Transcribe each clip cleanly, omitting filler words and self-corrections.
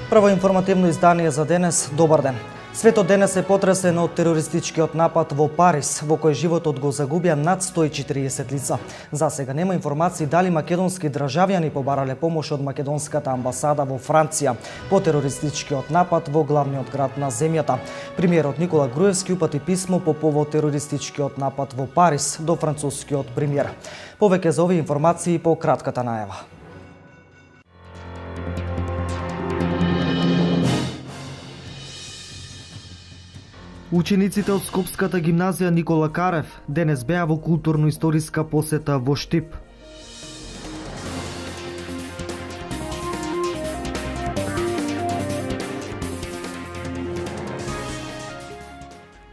Прво информативно издание за денес. Добар ден. Светот денес е потресен од терористичкиот напад во Париз, во кој животот го загубија над 140 лица. За сега нема информации дали македонски државјани побарале помош од македонската амбасада во Франција по терористичкиот напад во главниот град на земјата. Премиерот Никола Груевски упати писмо по повод терористичкиот напад во Париз до францускиот премиер. Повеќе за овие информации по кратката најава. Учениците од Скопската гимназија Никола Карев денес беа во културно-историска посета во Штип.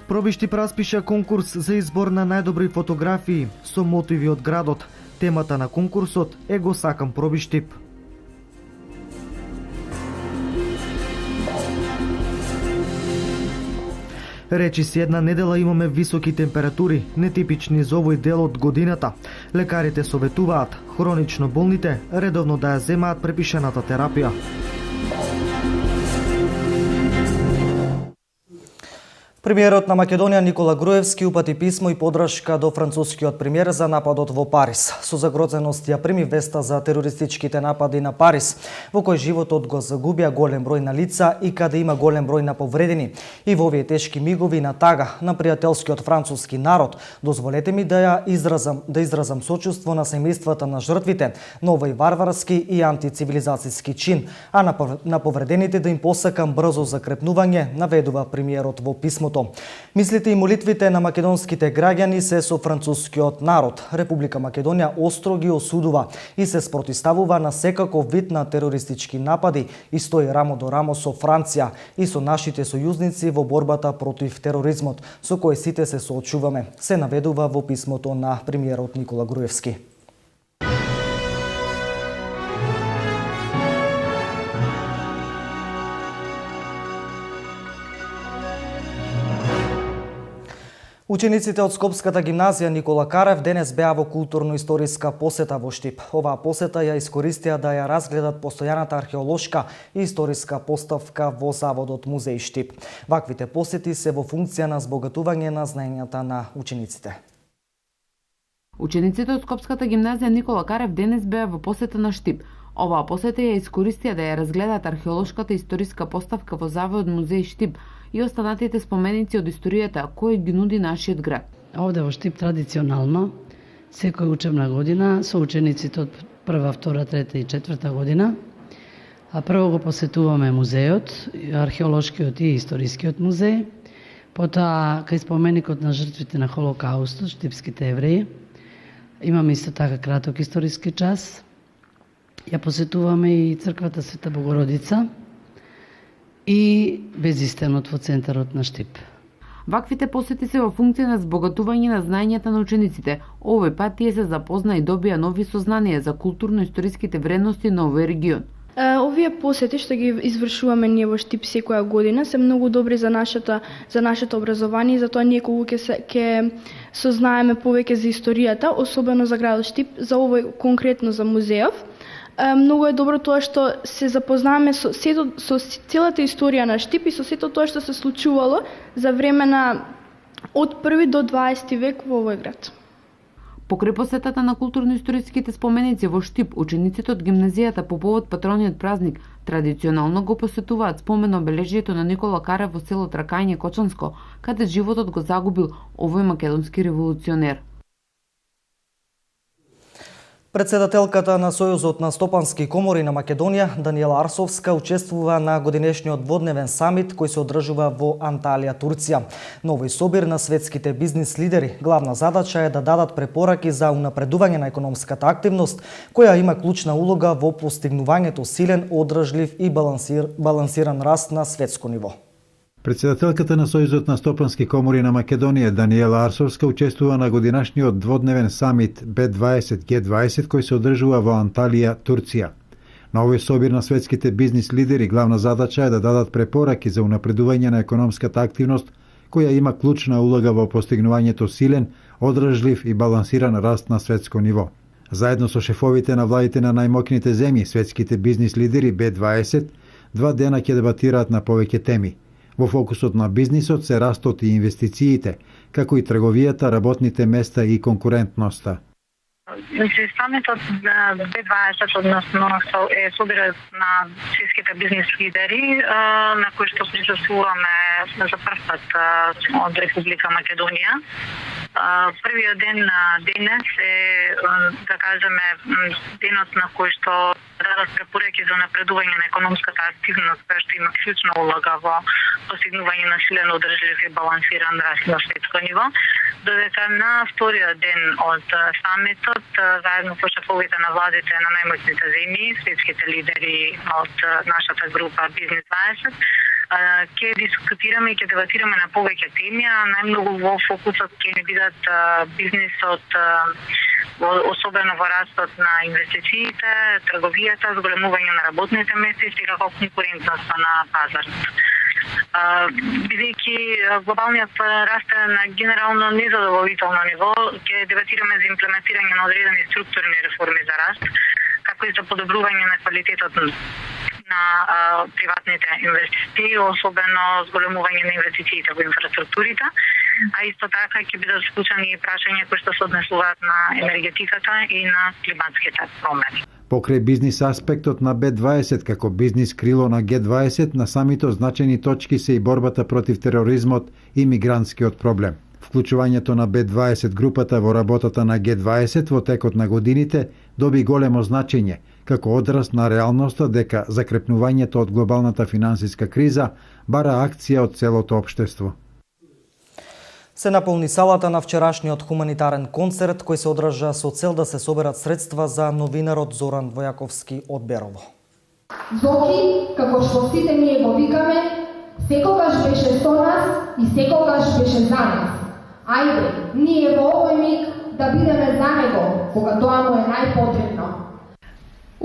Проби Штип распиша конкурс за избор на најдобри фотографии со мотиви од градот. Темата на конкурсот е "Го сакам Проби Штип". Речиси една недела имаме високи температури, нетипични за овој дел од годината. Лекарите советуваат хронично болните редовно да ја земаат препишаната терапија. Премиерот на Македонија Никола Груевски упати писмо и подршка до францускиот премиер за нападот во Париз. Со загрозеност ја прими веста за терористичките напади на Париз, во кој животот го загубија голем број на лица и каде има голем број на повредени. И во овие тешки мигови на тага на пријателскиот француски народ, дозволете ми да изразам сочувство на семејствата на жртвите на овој варварски и антицивилизацијски чин, а на повредените да им посакам брзо закрепнување, наведува премиерот во писмото. Мислите и молитвите на македонските граѓани се со францускиот народ. Република Македонија остро ги осудува и се спротивставува на секаков вид на терористички напади и стои рамо до рамо со Франција и со нашите сојузници во борбата против тероризмот, со кој сите се соочуваме, се наведува во писмото на премиерот Никола Груевски. Учениците од Скопската гимназија Никола Карев денес беа во културно-историска посета во Штип. Оваа посета ја искористија да ја разгледат постојаната археолошка и историска поставка во Заводот Музеј Штип. Ваквите посети се во функција на збогатување на знаењата на учениците. Учениците од Скопската гимназија Никола Карев денес беа во посета на Штип. Оваа посета ја искористија да ја разгледат археолошката и историска поставка во Заводот Музеј Штип и останатите споменици од историјата кои ги нуди нашиот град. Овде во Штип традиционално секоја учебна година со учениците од прва, втора, трета и четврта година, а прво го посетуваме музејот, археолошкиот и историскиот музеј, потоа кај споменикот на жртвите на Холокаустот, штипските евреи. Имаме исто така краток историски час. Ја посетуваме и црквата Света Богородица и безистенот во центарот на Штип. Ваквите посети се во функција на збогатување на знаењата на учениците. Овој пат тие се запозна и добија нови сознанија за културно-историските вредности на овој регион. Овие посети што ги извршуваме ние во Штип секоја година се многу добри за нашето образование, затоа ние кога ќе сознаеме повеќе за историјата, особено за градот Штип, за овој конкретно за музејов. Многу е добро тоа што се запознаваме со целата историја на Штип и со сето тоа што се случувало за време на од 1 до 20 век во овој град. Покрај посетата на културно-историските споменици во Штип, учениците од гимназијата по повод патрониот празник традиционално го посетуваат спомен обележјето на Никола Карев во село Тракање Кочанско, каде животот го загубил овој македонски револуционер. Председателката на Сојузот на стопански комори на Македонија, Даниела Арсовска, учествува на годинешниот дводневен самит кој се одржува во Анталија, Турција. Новој собир на светските бизнис лидери. Главна задача е да дадат препораки за унапредување на економската активност, која има клучна улога во постигнувањето силен, одржлив и балансиран раст на светско ниво. Председателката на Сојузот на стопански комори на Македонија, Даниела Арсовска, учествува на годинашниот дводневен самит B20G20 кој се одржува во Анталија, Турција. На овој собир на светските бизнис лидери главна задача е да дадат препораки за унапредување на економската активност која има клучна улога во постигнувањето силен, одржлив и балансиран раст на светско ниво. Заедно со шефовите на владите на најмокните земји, светските бизнис лидери B20 2 дена ќе дебатираат на повеќе теми. Во фокусот на бизнисот се растот и инвестициите, како и трговијата, работните места и конкурентноста. Самитот B20, односно собира на светските бизнис лидери, на кои што присуствуваме за прв пат од Република Македонија. Првиот ден денес е, да кажеме, денот на кој што дадат препораки за напредување на економската активност, која што има клучна улога во постигнување на силен, одржлив и балансиран раст на светско ниво, додека на вториот ден од самитот, заедно со шефовите на владите на најмоćните земји, светските лидери од нашата група Бизнес 20, ќе дискутираме и ќе дебатираме на повеќе теми, а најмногу во фокусот ќе ни бидат бизнисот, особено во растот на инвестициите, трговијата, зголемување на работните места и секако конкурентноста на пазарот. Бидејќи глобалниот раст е на генерално незадоволително ниво, ќе дебатираме за имплементирање на одредени структурни реформи за раст, како и за подобрување на квалитетот на приватните инвестиции, особено зголемување на инвестициите во инфраструктурите, а исто така ќе бидат вклучени и прашања кои што се однесуваат на енергетиката и на климатските промени. Покрај бизнис аспектот на B20 како бизнис крило на G20, на самитот значени точки се и борбата против тероризмот и мигрантскиот проблем. Вклучувањето на B20 групата во работата на G20 во текот на годините доби големо значење, како одраз на реалноста дека закрепнувањето од глобалната финансиска криза бара акција од целото општество. Се наполни салата на вчерашниот хуманитарен концерт кој се одржа со цел да се соберат средства за новинарот Зоран Војаковски од Берово. Зоки, како што сите ние го викаме, секогаш беше со нас и секогаш беше за нас. Ајде, ние во овој миг да бидеме за него, кога тоа му е најпотребно.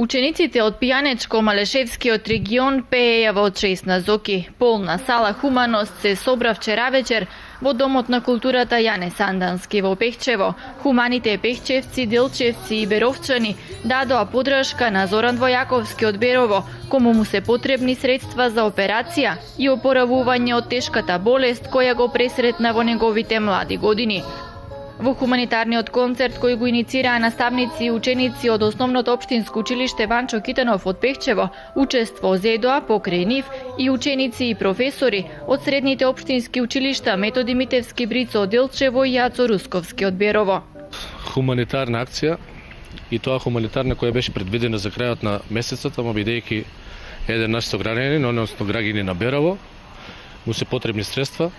Учениците од Пијанечко-Малешевскиот регион пееја во 6 на Зоки. Полна сала Хуманост се собра вчера вечер во Домот на културата Јане Сандански во Пехчево. Хуманите пехчевци, делчевци и беровчани дадоа подршка на Зоран Војаковски од Берово, кому му се потребни средства за операција и опоравување од тешката болест која го пресретна во неговите млади години. Во хуманитарниот концерт кој го иницираа наставници и ученици од Основното општинско училиште Ванчо Китанов од Пехчево, учество зедоа покрај нив и ученици и професори од средните општински училишта Методи Митевски Брицо од Делчево и Јацо Русковски од Берово. Хуманитарна акција и тоа хуманитарна која беше предвидена за крајот на месецот, ама бидејќи еден наш сограѓанин, односно граѓани на Берово, му се потребни средства,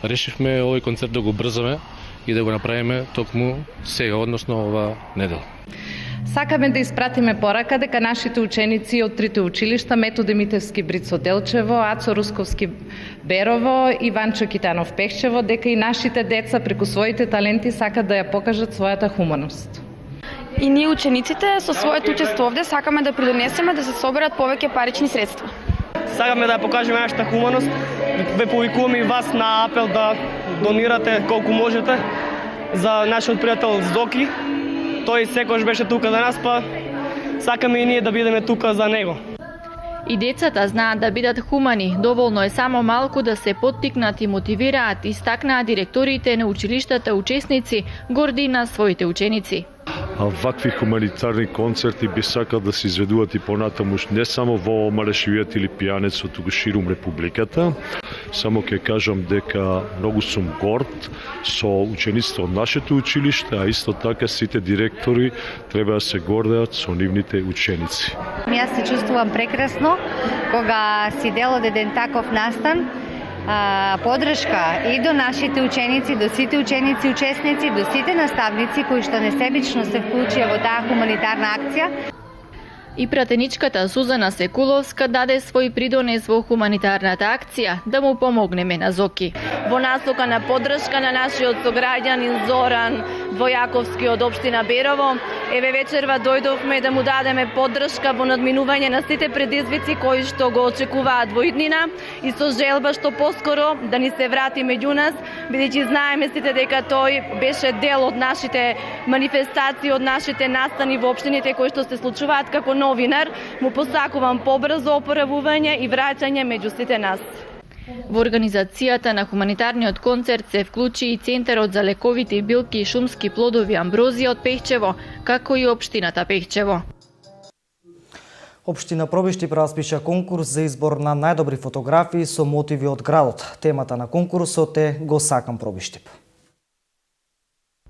решивме овој концерт да го брзаме и да го направиме токму сега, односно ова недела. Сакаме да испратиме порака дека нашите ученици од трите училишта Методи Митевски Брицо Делчево, Ацо Русковски Берово и Ванчо Китанов Пехчево, дека и нашите деца преку своите таленти сакат да ја покажат својата хуманост. И ние учениците со своето учество овде сакаме да придонесеме да се соберат повеќе парични средства. Сакаме да покажеме нашата хуманост. Ве повикуваме и вас на апел да донирате колку можете за нашиот пријател Зоки. Тој секогаш беше тука за нас, па сакаме и ние да бидеме тука за него. И децата знаат да бидат хумани, доволно е само малку да се поттикнат и мотивираат, истакнаа директорите на училиштата учесници, горди на своите ученици. Вакви хуманитарни концерти би сакал да се изведуваат и понатаму не само во Малешевиот или Пијанецо, туку ширум републиката. Само ќе кажам дека многу сум горд со учениците од нашето училиште, а исто така сите директори треба да се гордеат со нивните ученици. Јас се чувствувам прекрасно кога си дел од еден таков настан. Подршка и до нашите ученици, до сите ученици, учесници, до сите наставници кои што несебично се вклучија во таа хуманитарна акција. И пратеничката Сузана Секуловска даде свој придонес во хуманитарната акција да му помогнеме на Зоки. Во насока на поддршка на нашиот сограѓанин Зоран Војаковски од општина Берово, Еве вечерва дојдовме да му дадеме поддршка во надминување на сите предизвици кои што го очекуваат во иднина и со желба што поскоро да ни се врати меѓу нас, бидејќи знаеме сите дека тој беше дел од нашите манифестации, од нашите настани во општините кои што се случуваат. Како новинар му посакувам побрзо опоравување и враќање меѓу сите нас. Во организацијата на хуманитарниот концерт се вклучи и Центарот за лековити билки и шумски плодови Амброзија од Пехчево, како и општината Пехчево. Општина Пробиштип распиша конкурс за избор на најдобри фотографии со мотиви од градот. Темата на конкурсот е "Го сакам Пробиштип".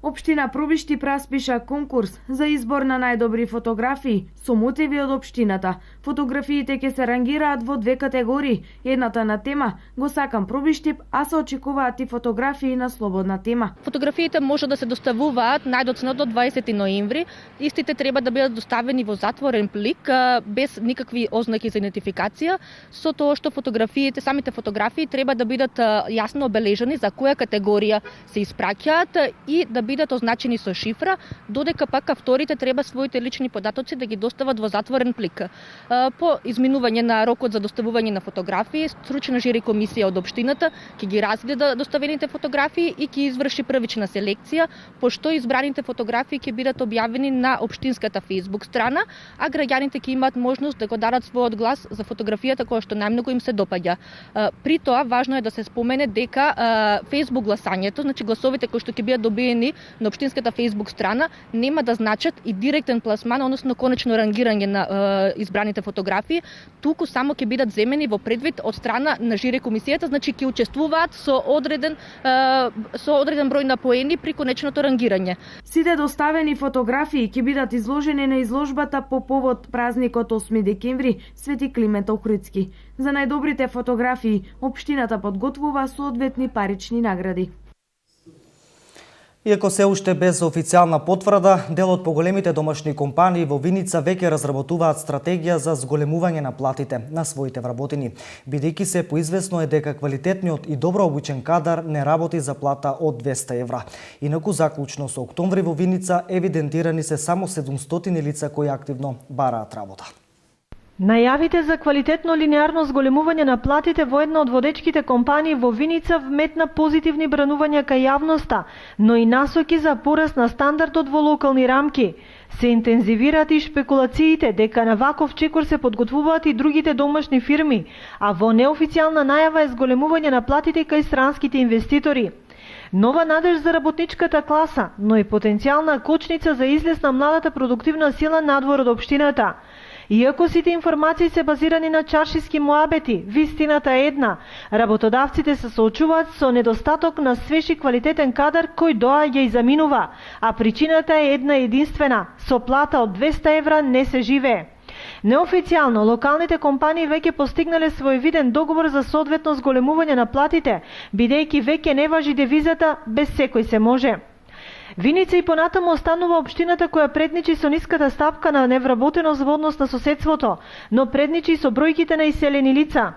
Општина Пробиштип распиша конкурс за избор на најдобри фотографии со мотиви од општината. Фотографиите ќе се рангираат во две категории. Едната на тема "Го сакам Пробиштип", а се очекуваат и фотографии на слободна тема. Фотографиите може да се доставуваат најдоцна до 20 ноември. Истите треба да бидат доставени во затворен плик без никакви ознаки за идентификација, со тоа што самите фотографии треба да бидат јасно обележани за која категорија се испраќаат и да бидат означени со шифра, додека пак авторите треба своите лични податоци да ги достават во затворен плик. По изминување на рокот за доставување на фотографии, стручна жири комисија од општината ќе ги разгледа доставените фотографии и ќе изврши првична селекција, пошто избраните фотографии ќе бидат објавени на општинската Facebook страна, а граѓаните ќе имаат можност да го дадат својот глас за фотографијата која што најмногу им се допаѓа. При тоа важно е да се спомене дека Facebook гласањето, значи гласовите кои што ќе бидат добиени на општинската Facebook страна, нема да значат и директен пласман, односно конечно рангирање на избраните фотографии, туку само ќе бидат земени во предвид од страна на жири комисијата, значи ќе учествуваат со одреден број на поени при конечното рангирање. Сите доставени фотографии ќе бидат изложени на изложбата по повод празникот 8 декември Свети Климент Охридски. За најдобрите фотографии општината подготвува соодветни парични награди. Иако се уште без официјална потврда, дел од поголемите домашни компании во Виница веќе разработуваат стратегија за зголемување на платите на своите вработени, бидејќи се поизвестно е дека квалитетниот и добро обучен кадар не работи за плата од 200 евра. Инаку заклучно со октомври во Виница евидентирани се само 700 лица кои активно бараат работа. Најавите за квалитетно линеарно зголемување на платите во една од водечките компании во Виница вметна позитивни бранувања кај јавноста, но и насоки за пораст на стандардот во локални рамки. Се интензивираат и шпекулациите дека на ваков чекор се подготвуваат и другите домашни фирми, а во неофицијална најава е зголемување на платите кај странските инвеститори. Нова надеж за работничката класа, но и потенцијална кочница за излез на младата продуктивна сила надвор од општината. Иако сите информации се базирани на чаршиски муабети, вистината е една. Работодавците се соочуваат со недостаток на свеж и квалитетен кадар кој доаѓа и заминува, а причината е една единствена – со плата од 200 евра не се живее. Неофицијално, локалните компании веќе постигнале своевиден договор за соодветно зголемување на платите, бидејќи веќе не важи девизата без секој се може. Виница и понатаму останува општината која предничи со ниската стапка на невработеност во однос на соседството, но предничи со бројките на иселени лица.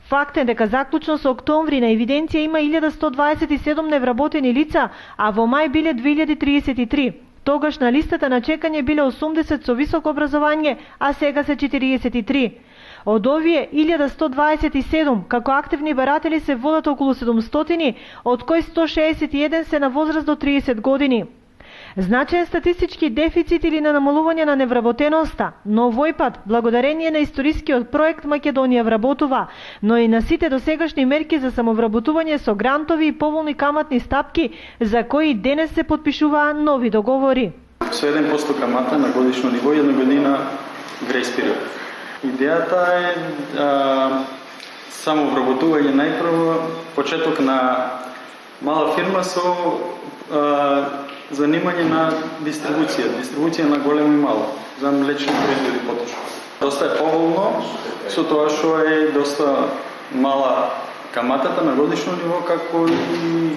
Факт е дека заклучно со октомври на евиденција има 1127 невработени лица, а во мај биле 2033. Тогаш на листата на чекање биле 80 со високо образование, а сега се 43. Од овие 1127 како активни баратели се водат околу 700, од кои 161 се на возраст до 30 години. Значаен статистички дефицит или на намалување на невработеноста, но овој пат, благодарение на историскиот проект Македонија вработува, но и на сите досегашни мерки за самовработување со грантови и поволни каматни стапки, за кои денес се подпишуваа нови договори. Со 1% камата на годишно ниво и една година грејс период. Идејата е самовработување најпрво, почеток на мала фирма со занимање на дистрибуција на големо и мало, за млечни производи поточно. Доста е поволно, со тоа што е доста мала каматата на годишно ниво, како и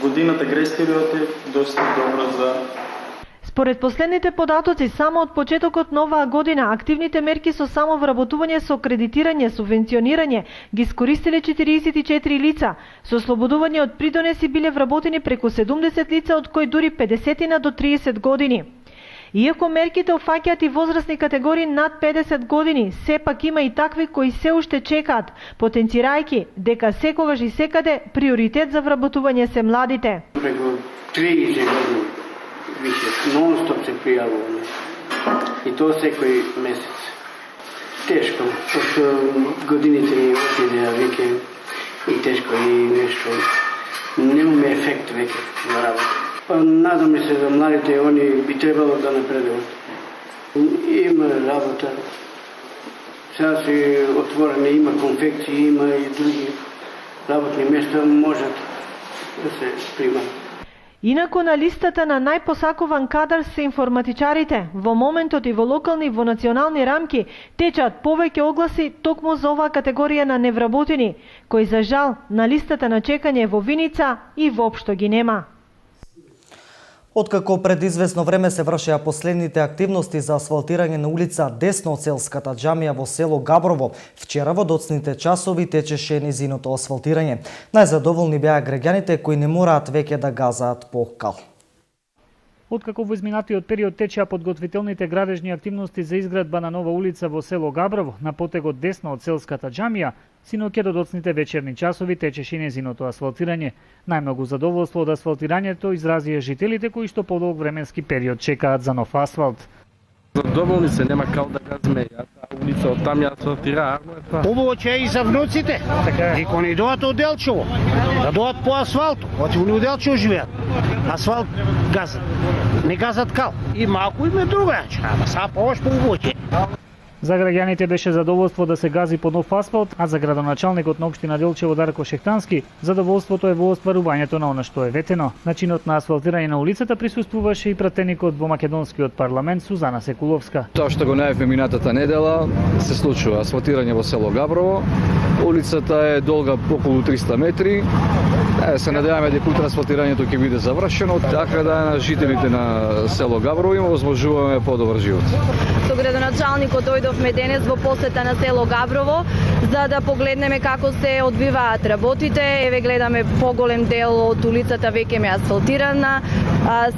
годината грејс период е доста добра за. Според последните податоци, само од почетокот на оваа година, активните мерки со самовработување со кредитирање, субвенционирање ги искористиле 44 лица. Со ослободување од придонеси биле вработени преку 70 лица, од кои дури 50 до 30 години. Иако мерките опфаќаат и возрастни категории над 50 години, сепак има и такви кои се уште чекаат, потенцирајќи дека секогаш и секаде приоритет за вработување се младите. Преку 30 години више нон-стоп се пријавуваме. И тоа секој месец. Тешко, пошто годините ни отидеа веќе и тешко и нешто. Немаме ефект веќе на работа. Па надам се за младите, они би требало да напредуват. Има работа. Сега се отворени, има конфекции, има и други работни места, можат да се примат. Инаку на листата на најпосакуван кадар се информатичарите. Во моментот и во локални и во национални рамки течат повеќе огласи токму за оваа категорија на невработени, кои за жал на листата на чекање во Виница и воопшто ги нема. Откако пред известно време се вршеа последните активности за асфалтирање на улица десно од селската џамија во село Габрово, вчера во доцните часови течеше низиното асфалтирање. Најзадоволни беа граѓаните кои не мораат веќе да газаат по кал. Откако во изминатиот период течеа подготвителните градежни активности за изградба на нова улица во село Габрово, на потегот десно од селската џамија, синоќа до доцните вечерни часови течеше незиното асфалтирање. Најмногу задоволство од асфалтирањето изразија жителите кои што подолг временски период чекаат за нов асфалт. Задоволни се, нема кал да газме, ја таа улица од там ја асфалтира, арно е тоа. Убаво че и за внуците, и кои не доат од Делчево, да доат по асфалту, оти они од Делчево живеат. Асфалт газат, не газат кал. И малку име друга, ама са повош по убаво. За граѓаните беше задоволство да се гази по нов асфалт, а за градоначалникот на општина Делчево Дарко Шехтански, задоволството е во остварувањето на она што е ветено. Начинот на асфалтирање на улицата присуствуваше и пратеникот во македонскиот парламент Сузана Секуловска. Тоа што го најавме минатата недела се случува асфалтирање во село Габрово. Улицата е долга околу 300 метри. Се надеваме дека утре асфалтирањето ќе биде завршено, така да на жителите на село Габрово им возможуваме подобар живот. Со градоначалникот дојдовме денес во посета на село Габрово за да погледнеме како се одвиваат работите. Еве гледаме поголем дел од улицата веќе ме асфалтирана.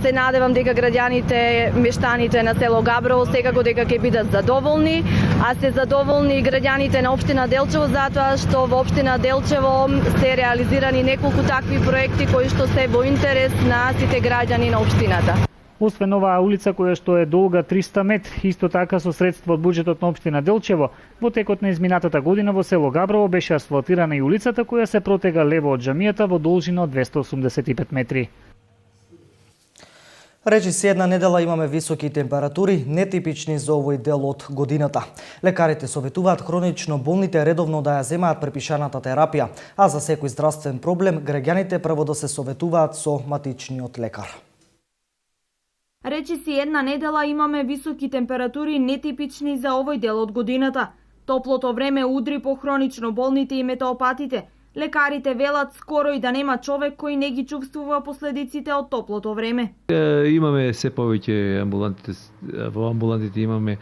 Се надевам дека граѓаните, мештаните на село Габрово секако дека ќе бидат задоволни, а се задоволни и граѓаните на општина Делчево затоа што во општина Делчево се реализирани неколку такви проекти кои што се во интерес на сите граѓани на општината. Освен оваа улица која што е долга 300 метри, исто така со средства од буџетот на општина Делчево, во текот на изминатата година во село Габрово беше асфалтирана и улицата која се протега лево од џамијата во должина од 285 метри. Речиси една недела имаме високи температури, нетипични за овој дел од годината. Лекарите советуваат хронично болните редовно да ја земаат препишаната терапија, а за секој здравствен проблем граѓаните прво да се советуваат со матичниот лекар. Речиси една недела имаме високи температури нетипични за овој дел од годината. Топлото време удри по хронично болните и метеопатите. Лекарите велат скоро и да нема човек кој не ги чувствува последиците од топлото време. Имаме се повеќе во амбулантите имаме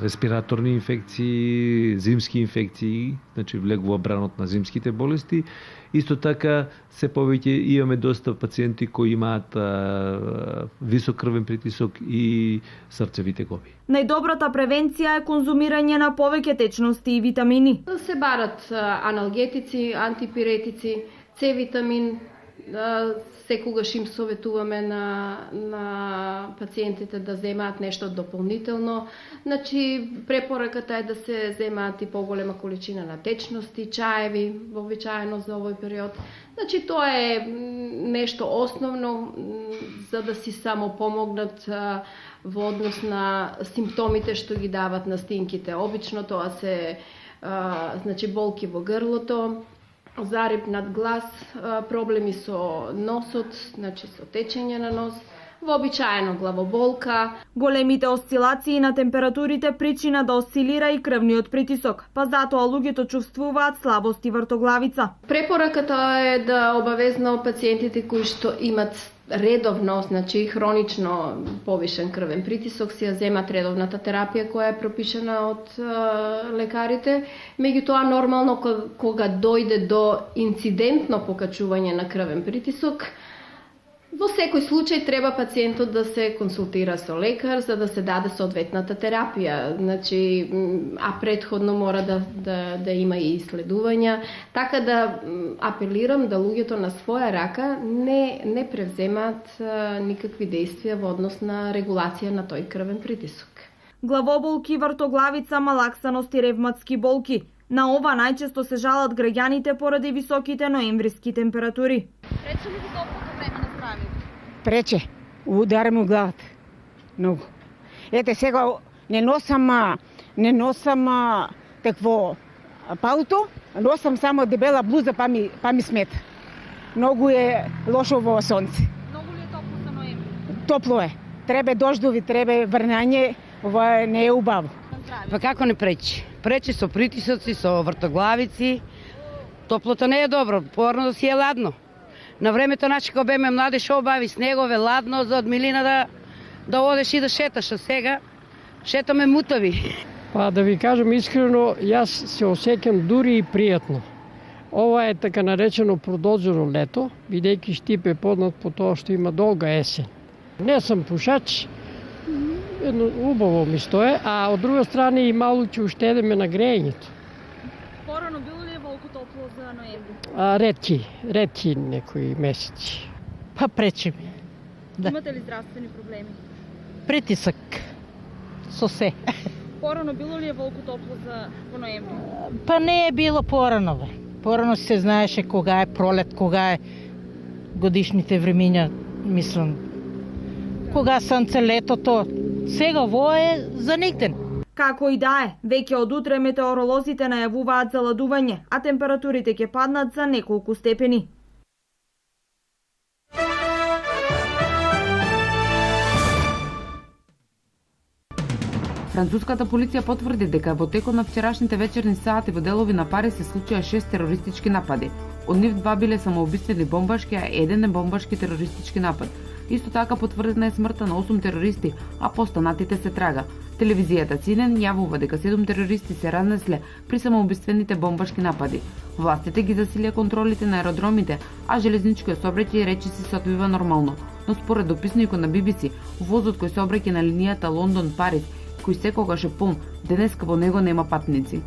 респираторни инфекции, зимски инфекции, значи влегува бранот на зимските болести. Исто така се повеќе имаме доста пациенти кои имаат висок крвен притисок и срцеви тегоби. Најдобрата превенција е конзумирање на повеќе течности и витамини. Се барат аналгетици, антипиретици, С витамин, секогаш им советуваме на пациентите да земаат нешто дополнително. Значи, препораката е да се земаат и поголема количина на течности, чаеви, вообичаено за овој период. Значи, тоа е нешто основно за да си само помогнат во однос на симптомите што ги дават настинките. Обично тоа се значи болки во грлото, зарип над глас, проблеми со носот, значи со течење на нос, вообичаено главоболка. Големите осцилации на температурите причина да осцилира и крвниот притисок, па затоа луѓето чувствуваат слабост и вртоглавица. Препораката е да обавезно пациентите кои што имат редовно, значи хронично повишен крвен притисок, си ја земат редовната терапија која е пропишана од лекарите. Меѓутоа, нормално кога дојде до инцидентно покачување на крвен притисок, Во секој случај треба пациентот да се консултира со лекар за да се даде соодветната терапија. Значи, а претходно мора да има и исследувања, така да апелирам да луѓето на своја рака не превземаат никакви действија во однос на регулација на тој крвен притисок. Главоболки, вртоглавица, малаксаност и ревматски болки. На ова најчесто се жалат граѓаните поради високите ноемвриски температури. Пречи ли ви топлото време на здравјето? Прече, удари му главата. Многу. Ете сега не носам такво палто, носам само дебела блуза па ми смета. Многу е лошо во сонце. Многу ли е топло за ноември? Топло е. Треба дождови, треба врнање, ова не е убаво. Па како не пречи? Пречи со притисоци, со вртоглавици. Топлото не е добро, порно да си е ладно. На времето наши кога беме млади шо обави снегове, ладно за од милина да одеш и да шеташ, а сега шетаме мутави. Па да ви кажам искрено, јас се осеќам дури и пријатно. Ова е така наречено продолжено лето, бидејќи Штип е познат по тоа што има долга есен. Не сум пушач, едно убаво ми стое, а од друга страна и малку ќе уштедиме на грејењето. Порано било ли е волку топло за ноември? Ретки некои месеци. Па пречи ми. Да. Имате ли здравствени проблеми? Притисак. Со се. Порано било ли е волку топло во ноември? Па не е било порано, бе. Порано се знаеше кога е пролет, кога е годишните времиња, мислам. Кога сонце летото, сега во е за никден. Како и да е, веќе од утре метеоролозите најавуваат заладување, а температурите ќе паднат за неколку степени. Француската полиција потврди дека во текот на вчерашните вечерни сати во делови на Париз се случија 6 терористички напади. Од нив 2 биле самоубиствени бомбашки, а 1 небомбашки терористички напад. Исто така потврдена е смртта на 8 терористи, а по останатите се трага. Телевизијата CNN јавува дека 7 терористи се разнесле при самоубиствените бомбашки напади. Властите ги засилија контролите на аеродромите, а железничкиот сообраќај речиси се одвива нормално. Но според дописникот на BBC, возот кој се обраќа на линијата Лондон-Париз, кој секогаш е полн, денеска во него нема патници.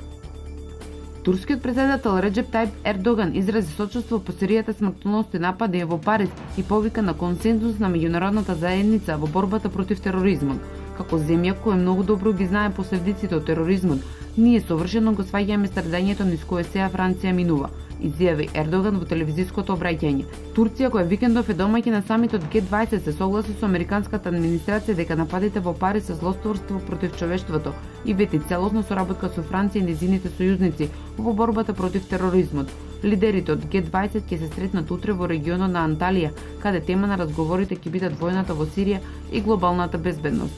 Турскиот председател Реджеп Тајип Ердоган изрази сочувство по серијата смртоносни напади во Париз и повика на консензус на меѓународната заедница во борбата против тероризмот. Како земја која многу добро ги знае последиците од тероризмот, ние совршено го сваѓаме страдањето низ кое сеја Франција минува, изјави Ердоган во телевизиското обраќање. Турција, која викендов е домаќин на самитот Г20, се согласи со американската администрација дека нападите во Париз се злосторство против човештвото и вети целосна соработка со Франција и незините сојузници во борбата против тероризмот. Лидерите од Г20 ќе се сретнат утре во регионот на Анталија, каде тема на разговорите ќе бидат војната во Сирија и глобалната безбедност.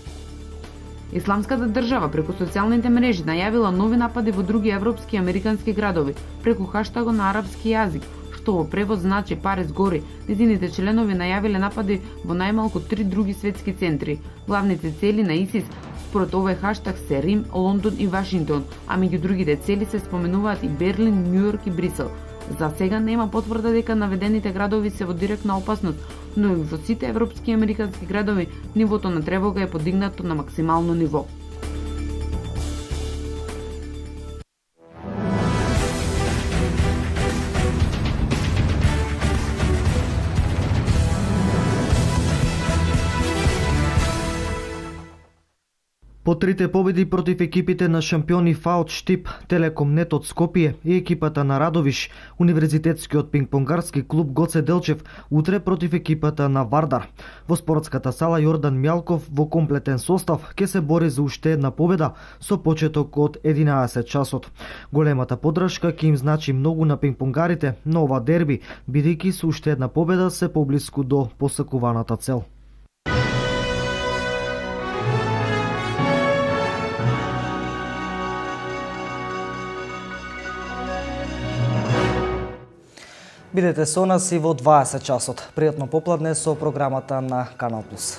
Исламската држава преку социјалните мрежи најавила нови напади во други европски и американски градови преку хаштагот на арапски јазик, што во превод значи Париз гори. Незините членови најавиле напади во најмалку 3 други светски центри. Главните цели на ИСИС според овој хаштаг се Рим, Лондон и Вашингтон, а меѓу другите цели се споменуваат и Берлин, Њујорк и Брисел. За сега нема потврда дека наведените градови се во директна опасност, но и во сите европски и американски градови нивото на тревога е подигнато на максимално ниво. По трите победи против екипите на шампиони ФАО Штип, Телеком Нет од Скопје и екипата на Радовиш, универзитетскиот пингпонгарски клуб Гоце Делчев утре против екипата на Вардар. Во спортската сала Јордан Мјалков во комплетен состав ќе се бори за уште една победа со почеток од 11 часот. Големата поддршка ќе им значи многу на пингпонгарите на ова дерби, бидејќи со уште една победа се поблиску до посакуваната цел. Бидете со нас и во 20 часот. Пријатно попладне со програмата на Канал Плюс.